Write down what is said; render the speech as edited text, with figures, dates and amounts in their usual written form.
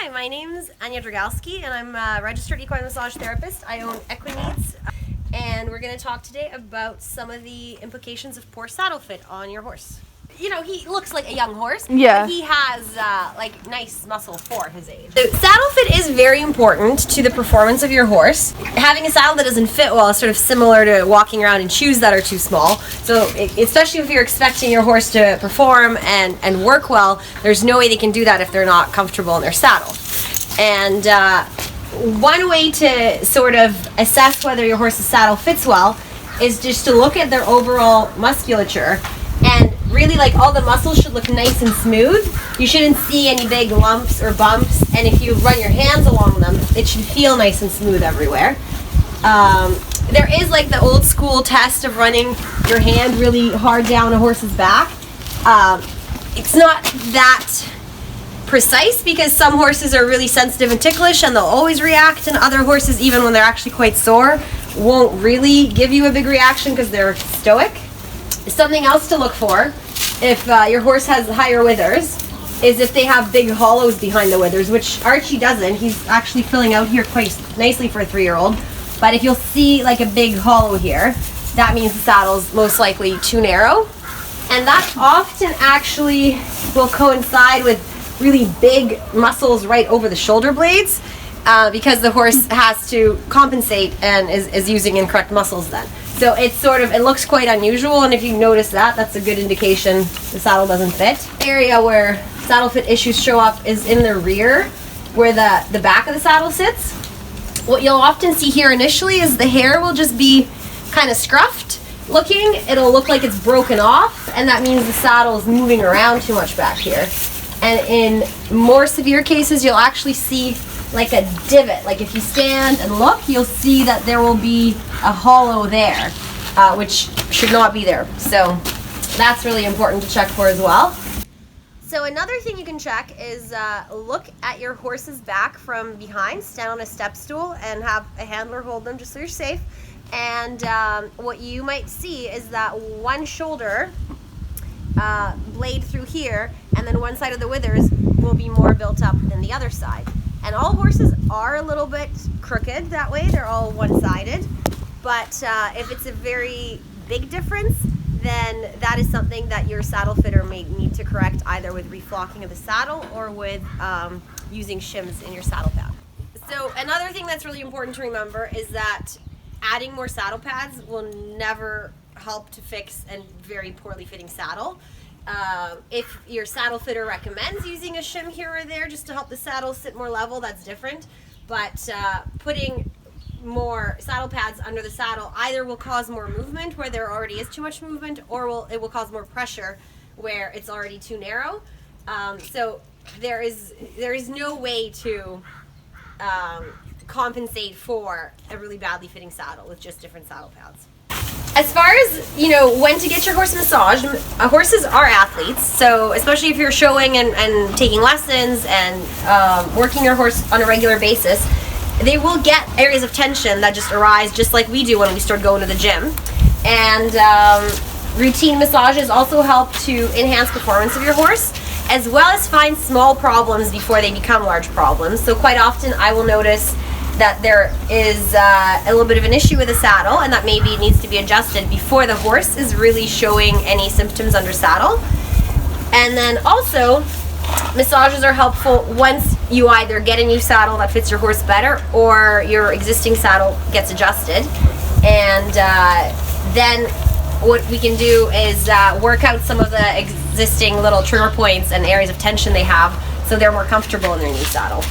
Hi, my name's Ania Drygalski, and I'm a registered equine massage therapist. I own Equineeds, and we're going to talk today about some of the implications of poor saddle fit on your horse. You know, he looks like a young horse, but he has like nice muscle for his age. So saddle fit is very important to the performance of your horse. Having a saddle that doesn't fit well is sort of similar to walking around in shoes that are too small. So especially if you're expecting your horse to perform and work well, there's no way they can do that if they're not comfortable in their saddle. And one way to sort of assess whether your horse's saddle fits well is just to look at their overall musculature. And really, like, all the muscles should look nice and smooth. You shouldn't see any big lumps or bumps. And if you run your hands along them, it should feel nice and smooth everywhere. There is like the old school test of running your hand really hard down a horse's back. It's not that precise because some horses are really sensitive and ticklish and they'll always react, and other horses, even when they're actually quite sore, won't really give you a big reaction because they're stoic. Something else to look for if your horse has higher withers is if they have big hollows behind the withers, which Archie doesn't. He's actually filling out here quite nicely for a 3-year-old. But if you'll see like a big hollow here, that means the saddle's most likely too narrow. And that often actually will coincide with really big muscles right over the shoulder blades because the horse has to compensate and is using incorrect muscles then. So it's sort of, it looks quite unusual, and if you notice that, that's a good indication the saddle doesn't fit. The area where saddle fit issues show up is in the rear, where the back of the saddle sits. What you'll often see here initially is the hair will just be kind of scruffed looking. It'll look like it's broken off, and that means the saddle is moving around too much back here. And in more severe cases, you'll actually see like a divot. Like if you stand and look, you'll see that there will be a hollow there, which should not be there. So that's really important to check for as well. So another thing you can check is look at your horse's back from behind. Stand on a step stool and have a handler hold them just so you're safe. And what you might see is that one shoulder blade through here, and then one side of the withers will be more built up than the other side. And all horses are a little bit crooked that way. They're all one-sided. But if it's a very big difference, then that is something that your saddle fitter may need to correct, either with reflocking of the saddle or with using shims in your saddle pad. So another thing that's really important to remember is that adding more saddle pads will never help to fix a very poorly fitting saddle. If your saddle fitter recommends using a shim here or there just to help the saddle sit more level, that's different. But putting more saddle pads under the saddle either will cause more movement where there already is too much movement, or it will cause more pressure where it's already too narrow. So there is no way to compensate for a really badly fitting saddle with just different saddle pads. As far as, you know, when to get your horse massaged, horses are athletes, so especially if you're showing and taking lessons and working your horse on a regular basis, they will get areas of tension that just arise just like we do when we start going to the gym. And routine massages also help to enhance performance of your horse, as well as find small problems before they become large problems. So quite often I will notice that there is a little bit of an issue with the saddle, and that maybe it needs to be adjusted before the horse is really showing any symptoms under saddle. And then also, massages are helpful once you either get a new saddle that fits your horse better or your existing saddle gets adjusted. And then what we can do is work out some of the existing little trigger points and areas of tension they have so they're more comfortable in their new saddle.